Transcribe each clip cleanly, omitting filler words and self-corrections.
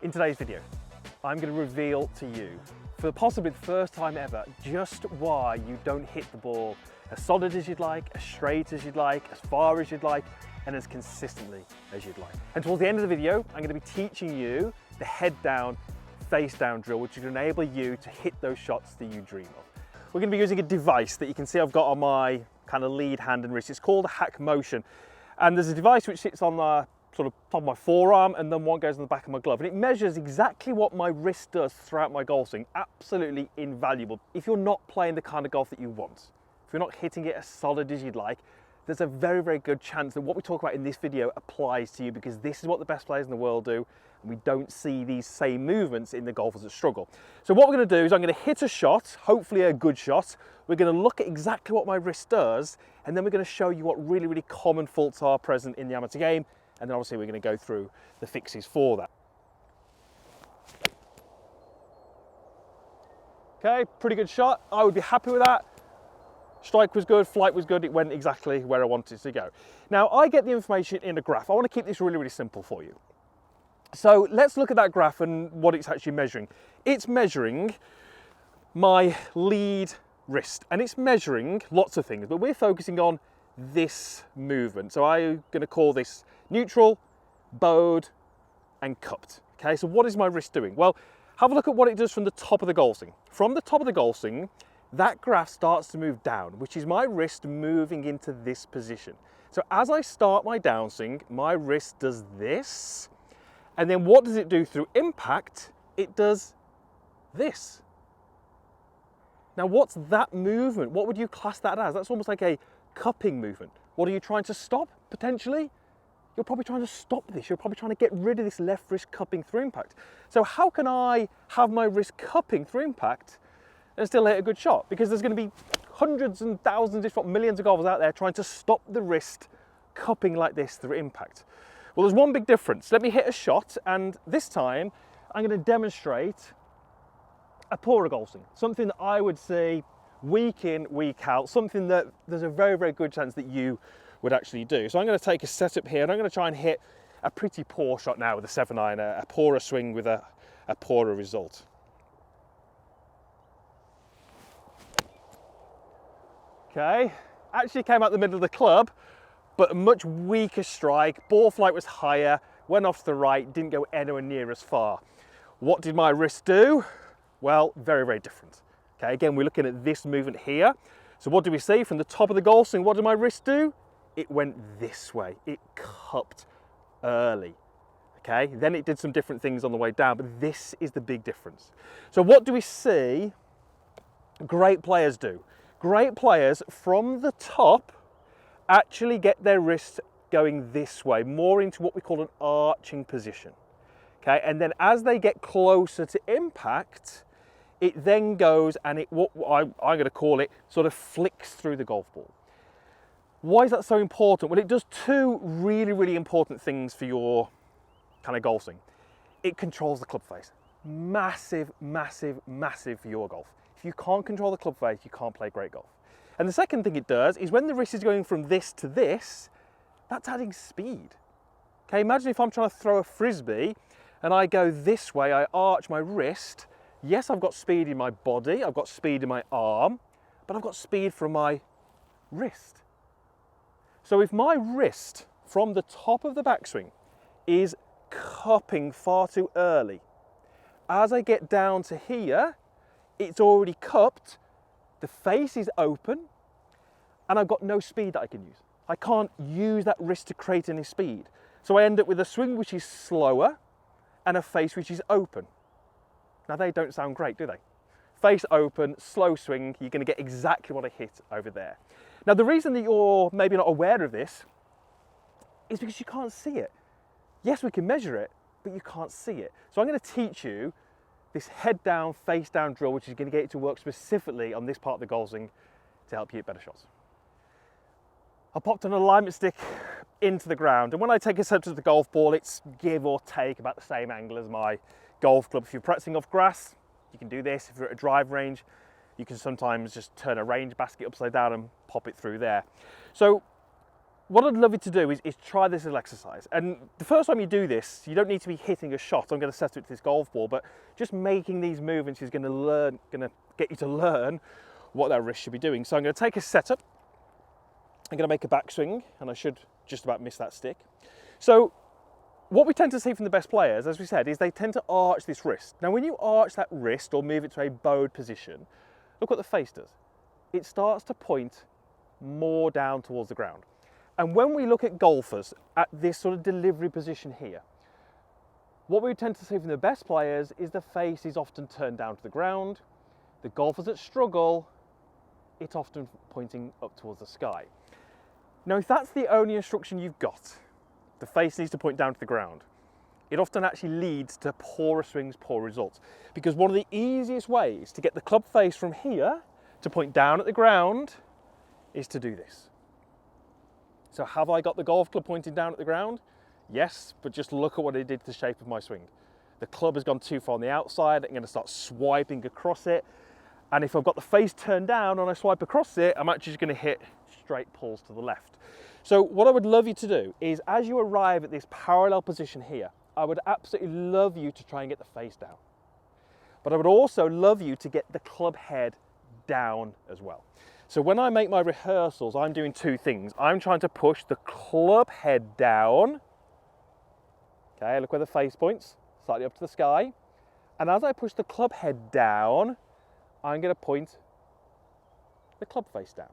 In today's video, I'm going to reveal to you, for possibly the first time ever, just why you don't hit the ball as solid as you'd like, as straight as you'd like, as far as you'd like, and as consistently as you'd like. And towards the end of the video, I'm going to be teaching you the head down, face down drill, which will enable you to hit those shots that you dream of. We're going to be using a device that you can see I've got on my kind of lead hand and wrist. It's called a Hack Motion. And there's a device which sits on the sort of top of my forearm, and then one goes on the back of my glove, and it measures exactly what my wrist does throughout my golf swing. Absolutely invaluable. If you're not playing the kind of golf that you want, if you're not hitting it as solid as you'd like, there's a very, very good chance that what we talk about in this video applies to you, because this is what the best players in the world do, and we don't see these same movements in the golfers that struggle. So what we're going to do is I'm going to hit a shot, hopefully a good shot. We're going to look at exactly what my wrist does, and then we're going to show you what really, really common faults are present in the amateur game. And then obviously we're going to go through the fixes for that. Okay, pretty good shot. I would be happy with that. Strike was good, flight was good. It went exactly where I wanted it to go. Now I get the information in a graph. I want to keep this really, really simple for you. So let's look at that graph and what it's actually measuring. It's measuring my lead wrist, and it's measuring lots of things, but we're focusing on this movement. So I'm going to call this neutral, bowed, and cupped. Okay, so what is my wrist doing? Well, have a look at what it does from the top of the golf swing. From the top of the golf swing, that graph starts to move down, which is my wrist moving into this position. So as I start my downswing, my wrist does this, and then what does it do through impact? It does this. Now what's that movement? What would you class that as? That's almost like a cupping movement. What are you trying to stop, potentially? You're probably trying to stop this. You're probably trying to get rid of this left wrist cupping through impact. So how can I have my wrist cupping through impact and still hit a good shot? Because there's going to be hundreds and thousands, if not millions of golfers out there trying to stop the wrist cupping like this through impact. Well, there's one big difference. Let me hit a shot, and this time I'm going to demonstrate a poorer golf swing. Something that I would see week in, week out, something that there's a very, very good chance that you would actually do. So I'm going to take a setup here, and I'm going to try and hit a pretty poor shot now with a 7-iron, a poorer swing with a poorer result. Okay, actually came out the middle of the club, but a much weaker strike. Ball flight was higher, went off to the right, didn't go anywhere near as far. What did my wrist do? Well, very, very different. Okay, again, we're looking at this movement here. So what do we see from the top of the golf swing? What did my wrist do? It went this way. It cupped early. Okay, then it did some different things on the way down, but this is the big difference. So what do we see great players do? Great players from the top actually get their wrist going this way, more into what we call an arching position. Okay, and then as they get closer to impact, it then goes and what I'm going to call it, sort of flicks through the golf ball. Why is that so important? Well, it does two really, really important things for your kind of golf swing. It controls the club face. Massive, massive, massive for your golf. If you can't control the club face, you can't play great golf. And the second thing it does is when the wrist is going from this to this, that's adding speed. Okay, imagine if I'm trying to throw a frisbee and I go this way, I arch my wrist. Yes, I've got speed in my body, I've got speed in my arm, but I've got speed from my wrist. So if my wrist from the top of the backswing is cupping far too early, as I get down to here, it's already cupped, the face is open, and I've got no speed that I can use. I can't use that wrist to create any speed. So I end up with a swing which is slower and a face which is open. Now they don't sound great, do they? Face open, slow swing, you're going to get exactly what I hit over there. Now the reason that you're maybe not aware of this is because you can't see it. Yes, we can measure it, but you can't see it. So I'm going to teach you this head down, face down drill, which is going to get it to work specifically on this part of the golf swing to help you hit better shots. I popped an alignment stick into the ground, and when I take a step to the golf ball, it's give or take about the same angle as my golf club. If you're practicing off grass, you can do this. If you're at a drive range, you can sometimes just turn a range basket upside down and pop it through there. So what I'd love you to do is try this little exercise. And the first time you do this, you don't need to be hitting a shot. I'm going to set it to this golf ball, but just making these movements is going to get you to learn what that wrist should be doing. So I'm going to take a setup. I'm going to make a backswing, and I should just about miss that stick. So what we tend to see from the best players, as we said, is they tend to arch this wrist. Now, when you arch that wrist or move it to a bowed position, look what the face does. It starts to point more down towards the ground. And when we look at golfers at this sort of delivery position here, what we tend to see from the best players is the face is often turned down to the ground. The golfers that struggle, it's often pointing up towards the sky. Now, if that's the only instruction you've got, the face needs to point down to the ground, it often actually leads to poorer swings, poor results. Because one of the easiest ways to get the club face from here to point down at the ground is to do this. So have I got the golf club pointing down at the ground? Yes, but just look at what it did to the shape of my swing. The club has gone too far on the outside. I'm going to start swiping across it. And if I've got the face turned down and I swipe across it, I'm actually just going to hit straight pulls to the left. So what I would love you to do is, as you arrive at this parallel position here, I would absolutely love you to try and get the face down. But I would also love you to get the club head down as well. So when I make my rehearsals, I'm doing two things. I'm trying to push the club head down. Okay, look where the face points, slightly up to the sky. And as I push the club head down, I'm going to point the club face down.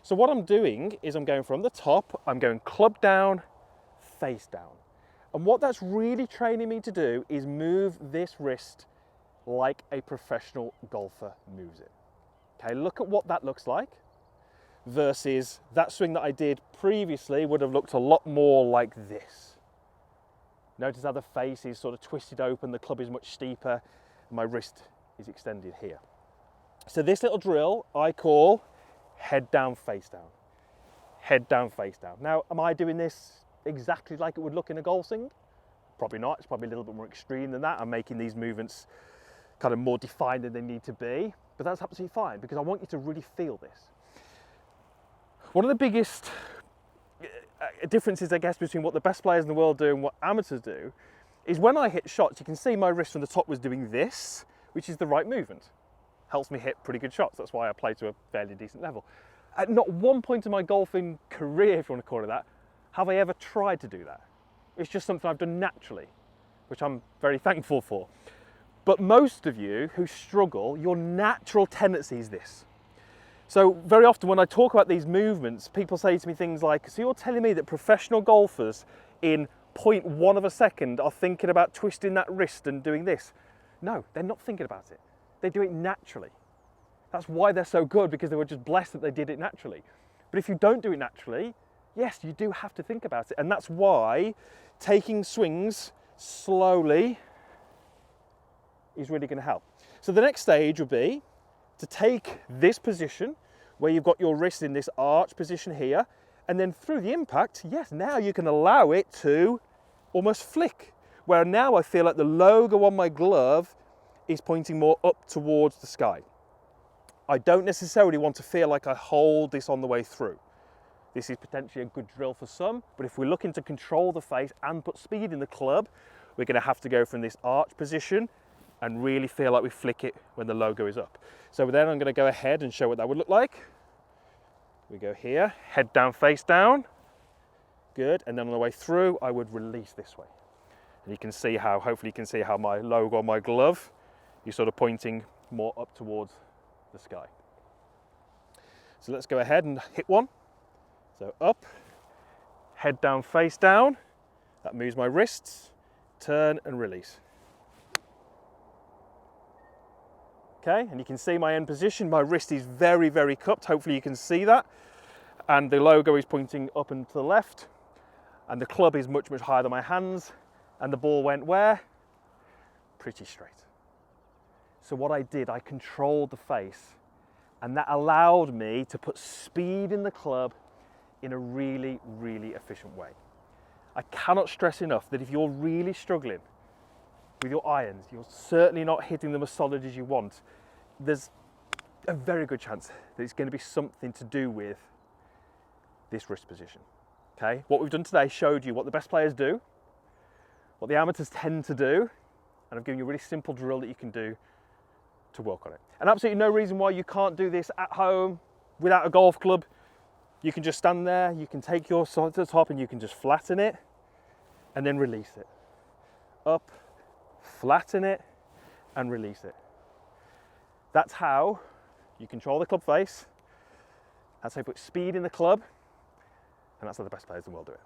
So what I'm doing is I'm going from the top, I'm going club down, face down. And what that's really training me to do is move this wrist like a professional golfer moves it. Okay, look at what that looks like versus that swing that I did previously would have looked a lot more like this. Notice how the face is sort of twisted open, the club is much steeper, and my wrist is extended here. So this little drill I call head down, face down. Head down, face down. Now, am I doing this exactly like it would look in a golf swing? Probably not. It's probably a little bit more extreme than that. I'm making these movements kind of more defined than they need to be, but that's absolutely fine because I want you to really feel this. One of the biggest differences, I guess, between what the best players in the world do and what amateurs do is when I hit shots, you can see my wrist from the top was doing this, which is the right movement. Helps me hit pretty good shots. That's why I play to a fairly decent level. At not one point in my golfing career, if you want to call it that, have I ever tried to do that. It's just something I've done naturally, which I'm very thankful for. But most of you who struggle, your natural tendency is this. So very often when I talk about these movements, people say to me things like, so you're telling me that professional golfers in 0.1 of a second are thinking about twisting that wrist and doing this? No, they're not thinking about it. They do it naturally. That's why they're so good, because they were just blessed that they did it naturally. But if you don't do it naturally, yes, you do have to think about it. And that's why taking swings slowly is really going to help. So the next stage would be to take this position where you've got your wrist in this arch position here, and then through the impact, yes, now you can allow it to almost flick, where now I feel like the logo on my glove is pointing more up towards the sky. I don't necessarily want to feel like I hold this on the way through. This is potentially a good drill for some, but if we're looking to control the face and put speed in the club, we're going to have to go from this arch position and really feel like we flick it when the logo is up. So then I'm going to go ahead and show what that would look like. We go here, head down, face down. Good, and then on the way through, I would release this way. And you can see how, hopefully you can see how my logo on my glove is sort of pointing more up towards the sky. So let's go ahead and hit one. So up, head down, face down. That moves my wrists, turn and release. Okay, and you can see my end position. My wrist is very, very cupped. Hopefully you can see that. And the logo is pointing up and to the left. And the club is much, much higher than my hands. And the ball went where? Pretty straight. So what I did, I controlled the face. And that allowed me to put speed in the club in a really, really efficient way. I cannot stress enough that if you're really struggling with your irons, you're certainly not hitting them as solid as you want, there's a very good chance that it's going to be something to do with this wrist position. Okay, what we've done today showed you what the best players do, what the amateurs tend to do, and I've given you a really simple drill that you can do to work on it. And absolutely no reason why you can't do this at home without a golf club. You can just stand there, you can take your sword to the top and you can just flatten it and then release it. Up, flatten it and release it. That's how you control the club face, that's how you put speed in the club, and that's how the best players in the world do it.